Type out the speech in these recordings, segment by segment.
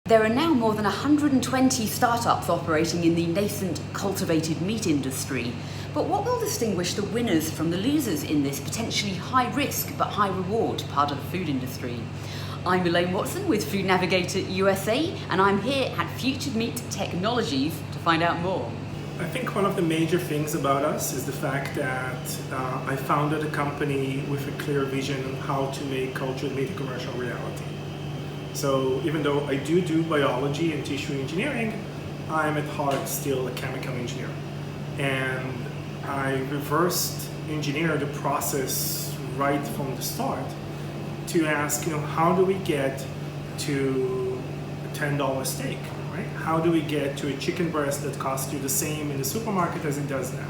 There are now more than 120 startups operating in the nascent cultivated meat industry. But what will distinguish the winners from the losers in this potentially high risk but high reward part of the food industry? I'm Elaine Watson with Food Navigator USA, and I'm here at Future Meat Technologies to find out more. I think one of the major things about us is the fact that I founded a company with a clear vision of how to make cultured meat a commercial reality. So even though I do biology and tissue engineering, I'm at heart still a chemical engineer. And I reversed engineer the process right from the start to ask, how do we get to a $10 steak, right? How do we get to a chicken breast that costs you the same in the supermarket as it does now?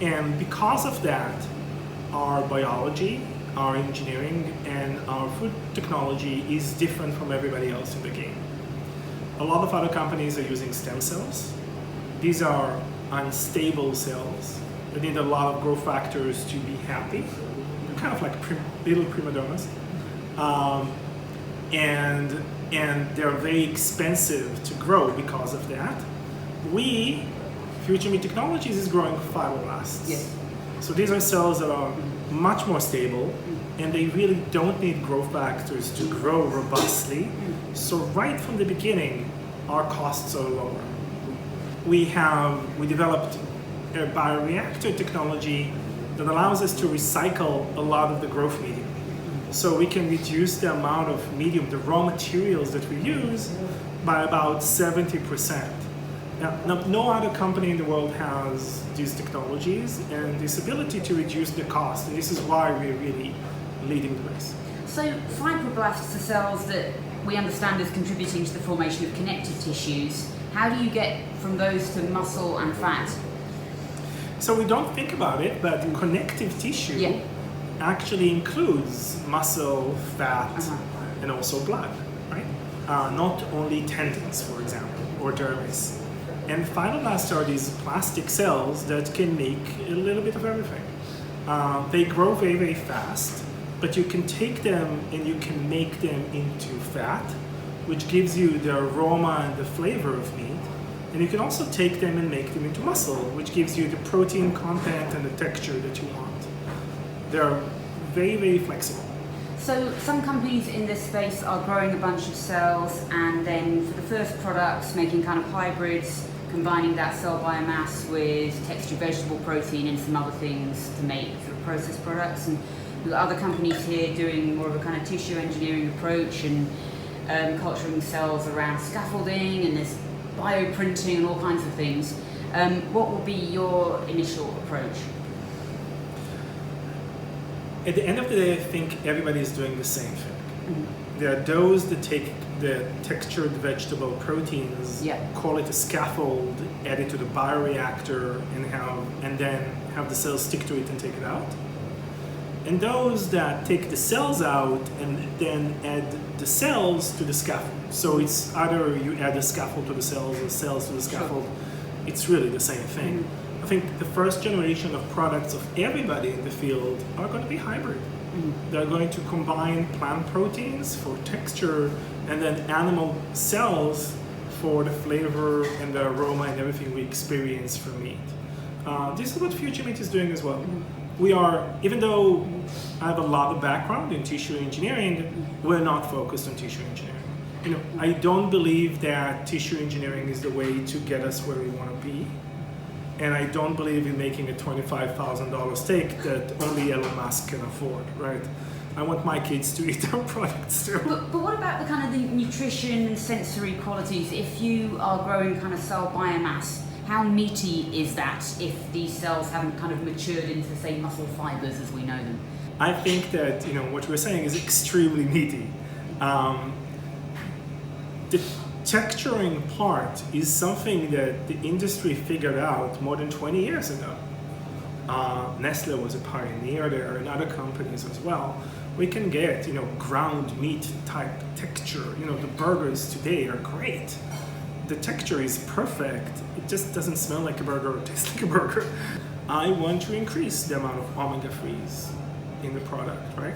And because of that, our biology, our engineering, and our food technology is different from everybody else in the game. A lot of other companies are using stem cells. These are unstable cells that need a lot of growth factors to be happy. They're kind of like little prima donnas. And they're very expensive to grow because of that. We, Future Meat Technologies, is growing fibroblasts. Yes. So these are cells that are much more stable, and they really don't need growth factors to grow robustly. So right from the beginning, our costs are lower. We developed a bioreactor technology that allows us to recycle a lot of the growth medium. So we can reduce the amount of medium, the raw materials that we use, by about 70%. Now, no other company in the world has these technologies and this ability to reduce the cost, and this is why we're really leading the race. So fibroblasts are cells that we understand is contributing to the formation of connective tissues. How do you get from those to muscle and fat? So we don't think about it, but connective tissue actually includes muscle, fat, and also blood, right? Not only tendons, for example, or dermis. And fibroblasts are these plastic cells that can make a little bit of everything. They grow very, very fast, but you can take them and you can make them into fat, which gives you the aroma and the flavor of meat. And you can also take them and make them into muscle, which gives you the protein content and the texture that you want. They're very, very flexible. So some companies in this space are growing a bunch of cells and then for the first products making kind of hybrids, combining that cell biomass with texture vegetable protein and some other things to make sort of processed products. And there are other companies here doing more of a kind of tissue engineering approach and culturing cells around scaffolding, and there's bioprinting and all kinds of things. What will be your initial approach? At the end of the day, I think everybody is doing the same thing. There are those that take the textured vegetable proteins, call it a scaffold, add it to the bioreactor, and then have the cells stick to it and take it out. And those that take the cells out and then add the cells to the scaffold. So it's either you add the scaffold to the cells or cells to the scaffold. It's really the same thing. I think the first generation of products of everybody in the field are going to be hybrid. They're going to combine plant proteins for texture and then animal cells for the flavor and the aroma and everything we experience from meat. This is what Future Meat is doing as well. We are, even though I have a lot of background in tissue engineering, we're not focused on tissue engineering. I don't believe that tissue engineering is the way to get us where we want to be. And I don't believe in making a $25,000 steak that only Elon Musk can afford, right? I want my kids to eat our products too. But what about the kind of the nutrition and sensory qualities? If you are growing kind of cell biomass, how meaty is that if these cells haven't kind of matured into, say, muscle fibers as we know them? I think that what we're saying is extremely meaty. The texturing part is something that the industry figured out more than 20 years ago. Nestle was a pioneer there, and other companies as well. We can get, ground meat type texture. The burgers today are great. The texture is perfect. It just doesn't smell like a burger or taste like a burger. I want to increase the amount of omega-3s in the product, right?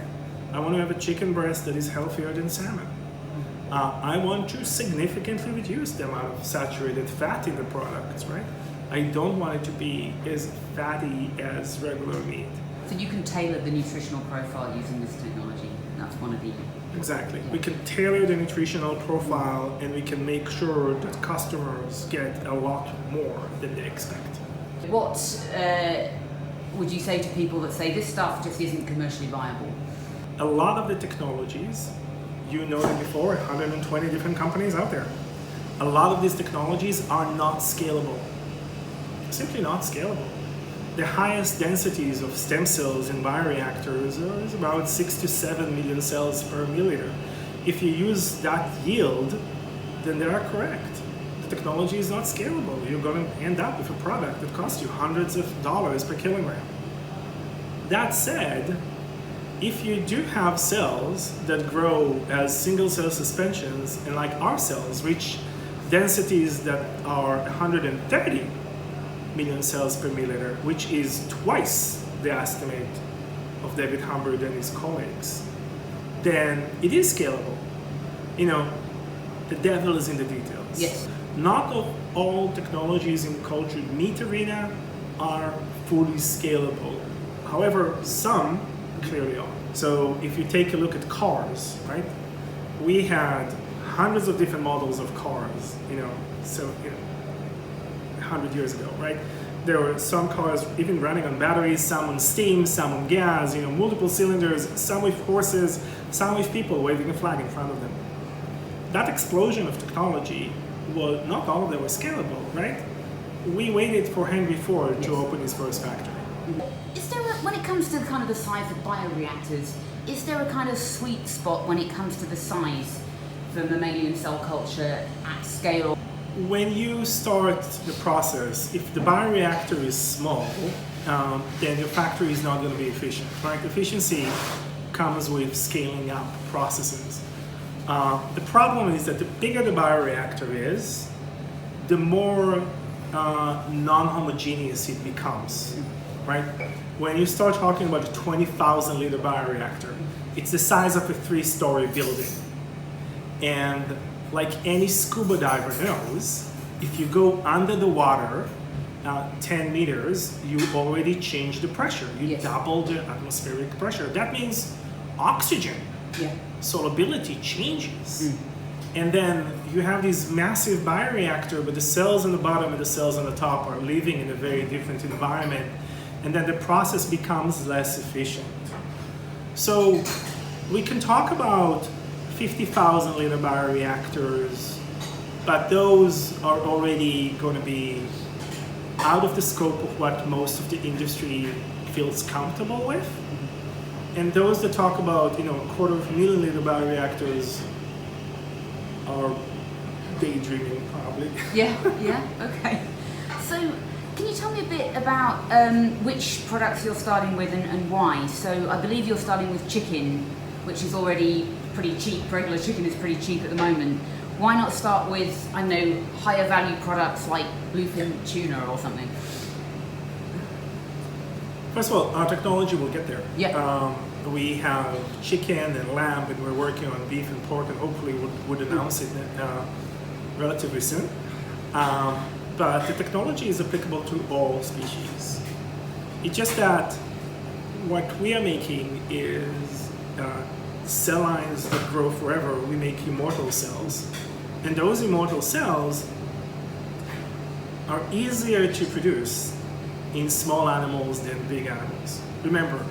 I want to have a chicken breast that is healthier than salmon. I want to significantly reduce the amount of saturated fat in the products, right? I don't want it to be as fatty as regular meat. So you can tailor the nutritional profile using this technology. That's one of the... Exactly. Yeah. We can tailor the nutritional profile and we can make sure that customers get a lot more than they expect. What would you say to people that say this stuff just isn't commercially viable? A lot of the technologies, you noted before, 120 different companies out there. A lot of these technologies are not scalable. Simply not scalable. The highest densities of stem cells in bioreactors is about 6 to 7 million cells per milliliter. If you use that yield, then they are correct. The technology is not scalable. You're going to end up with a product that costs you hundreds of dollars per kilogram. That said, if you do have cells that grow as single cell suspensions, and like our cells reach densities that are 130 million cells per milliliter, which is twice the estimate of David Humbert and his colleagues, then it is scalable. You know, the devil is in the details. Yes. Not all technologies in the cultured meat arena are fully scalable. However, some clearly are. So if you take a look at cars, right? We had hundreds of different models of cars, 100 years ago, right? There were some cars even running on batteries, some on steam, some on gas, multiple cylinders, some with horses, some with people waving a flag in front of them. That explosion of technology, well, not all of them were scalable, right? We waited for Henry Ford to open his first factory. Is there when it comes to kind of the size of bioreactors, is there a kind of sweet spot when it comes to the size for mammalian cell culture at scale? When you start the process, if the bioreactor is small, then your factory is not going to be efficient, right? Efficiency comes with scaling up processes. The problem is that the bigger the bioreactor is, the more non-homogeneous it becomes, right? When you start talking about a 20,000 liter bioreactor, it's the size of a 3-story building. And like any scuba diver knows, if you go under the water 10 meters, you already change the pressure. You Yes. double the atmospheric pressure. That means oxygen solubility changes. And then you have this massive bioreactor, but the cells on the bottom and the cells on the top are living in a very different environment. And then the process becomes less efficient. So we can talk about 50,000 liter bioreactors, but those are already going to be out of the scope of what most of the industry feels comfortable with. And those that talk about, 250,000 liter bioreactors are daydreaming probably. Yeah, okay. So can you tell me a bit about which products you're starting with and why? So I believe you're starting with chicken, which is already pretty cheap. Regular chicken is pretty cheap at the moment. Why not start with, higher value products like bluefin tuna or something? First of all, our technology will get there. Yeah. We have chicken and lamb, and we're working on beef and pork, and hopefully would announce it relatively soon. But the technology is applicable to all species. It's just that what we are making is cell lines that grow forever. We make immortal cells. And those immortal cells are easier to produce in small animals than big animals. Remember,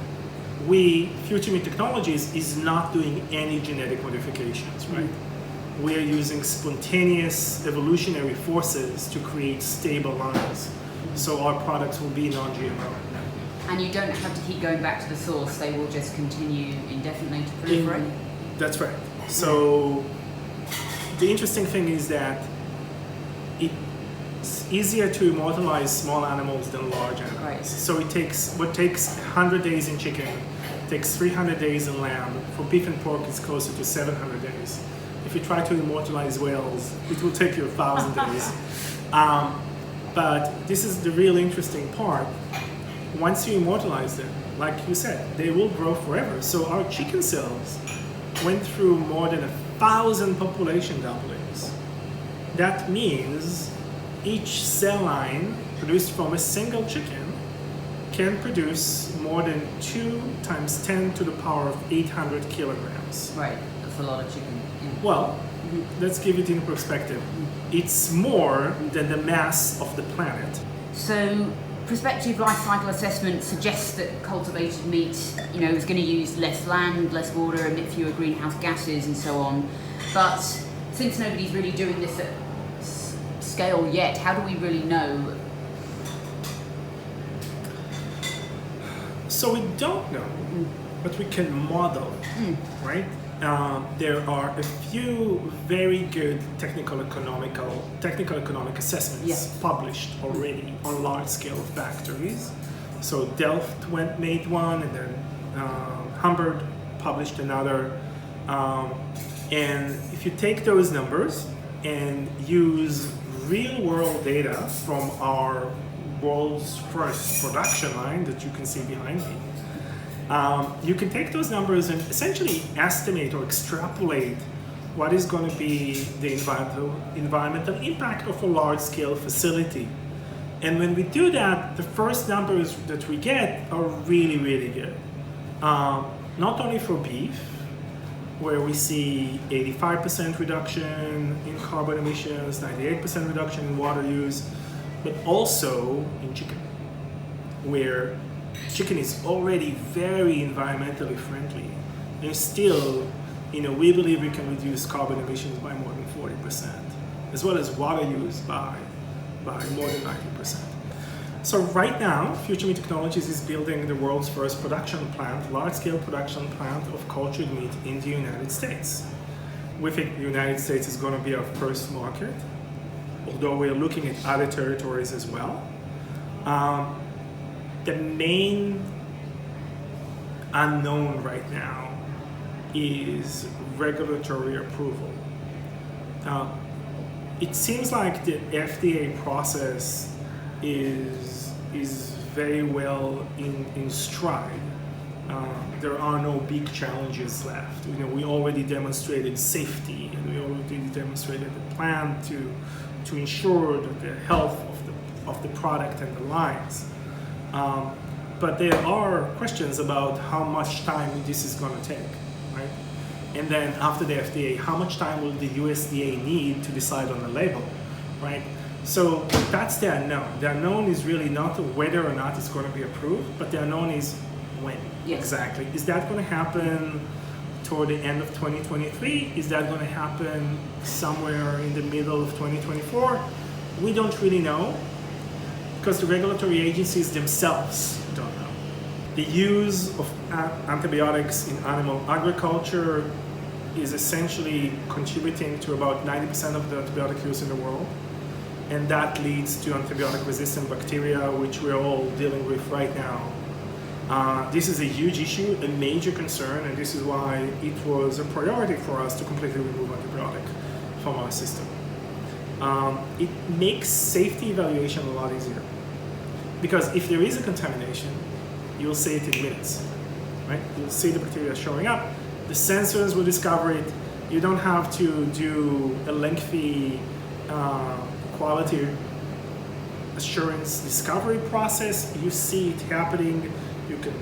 Future Meat Technologies is not doing any genetic modifications, right? We are using spontaneous evolutionary forces to create stable lines. So our products will be non-GMO. And you don't have to keep going back to the source, they will just continue indefinitely to proliferate? That's right. So the interesting thing is that it's easier to immortalize small animals than large animals. Right. So what takes 100 days in chicken, takes 300 days in lamb. For beef and pork, it's closer to 700 days. If you try to immortalize whales, it will take you 1,000 days. But this is the real interesting part. Once you immortalize them, like you said, they will grow forever. So our chicken cells went through more than 1,000 population doublings. That means each cell line produced from a single chicken can produce more than 2 times 10 to the power of 800 kilograms. Right, that's a lot of chicken. Yeah. Well, let's give it in perspective. It's more than the mass of the planet. So, prospective life cycle assessment suggests that cultivated meat, is going to use less land, less water, emit fewer greenhouse gases, and so on. But since nobody's really doing this at scale yet, how do we really know? So we don't know, but we can model, right? There are a few very good technical economic assessments published already on large-scale factories. So Delft made one, and then Hamburg published another. And if you take those numbers and use real-world data from our world's first production line that you can see behind me, you can take those numbers and essentially estimate or extrapolate what is going to be the environmental impact of a large-scale facility. And when we do that, the first numbers that we get are really, really good. Not only for beef, where we see 85% reduction in carbon emissions, 98% reduction in water use, but also in chicken, where chicken is already very environmentally friendly. And still, we believe we can reduce carbon emissions by more than 40%, as well as water use by more than 90%. So right now, Future Meat Technologies is building the world's first production plant, large-scale production plant of cultured meat in the United States. We think the United States is going to be our first market, although we're looking at other territories as well. The main unknown right now is regulatory approval. It seems like the FDA process is very well in stride. There are no big challenges left. We already demonstrated safety, and we already demonstrated the plan to ensure that the health of the product and the lines. But there are questions about how much time this is going to take, right? And then after the FDA, how much time will the USDA need to decide on the label, right? So that's the unknown. The unknown is really not whether or not it's going to be approved, but the unknown is when exactly. Is that going to happen toward the end of 2023? Is that going to happen somewhere in the middle of 2024? We don't really know, because the regulatory agencies themselves don't know. The use of antibiotics in animal agriculture is essentially contributing to about 90% of the antibiotic use in the world. And that leads to antibiotic-resistant bacteria, which we're all dealing with right now. This is a huge issue, a major concern, and this is why it was a priority for us to completely remove antibiotic from our system. It makes safety evaluation a lot easier, because if there is a contamination, you'll see it in minutes, right? You'll see the bacteria showing up, the sensors will discover it. You don't have to do a lengthy quality assurance discovery process. You see it happening, you can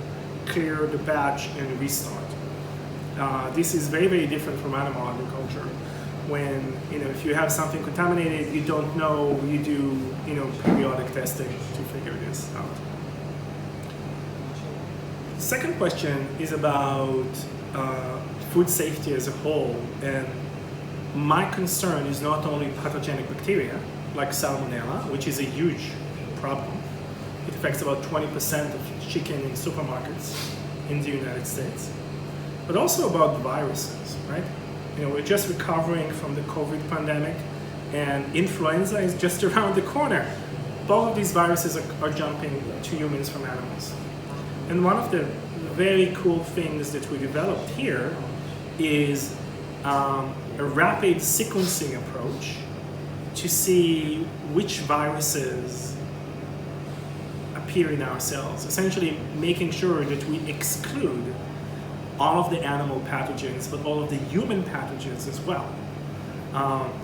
clear the batch and restart. This is very, very different from animal agriculture. When, if you have something contaminated, you don't know, you do, periodic testing to figure this out. The second question is about food safety as a whole, and my concern is not only pathogenic bacteria, like salmonella, which is a huge problem. It affects about 20% of chicken in supermarkets in the United States, but also about viruses, right? We're just recovering from the COVID pandemic, and influenza is just around the corner. Both of these viruses are jumping to humans from animals. And one of the very cool things that we developed here is a rapid sequencing approach to see which viruses appear in our cells, essentially making sure that we exclude all of the animal pathogens, but all of the human pathogens as well.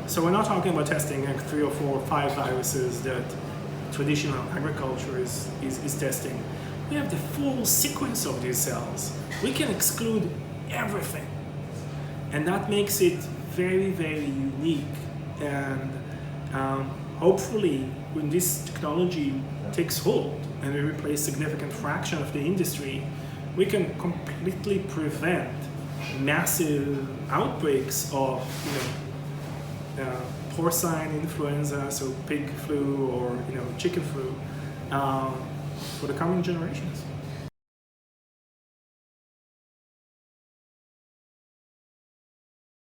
So we're not talking about testing like 3 or 4 or 5 viruses that traditional agriculture is testing. We have the full sequence of these cells. We can exclude everything. And that makes it very, very unique. And hopefully, when this technology takes hold and we replace a significant fraction of the industry, we can completely prevent massive outbreaks of porcine influenza, so pig flu or chicken flu, for the coming generations.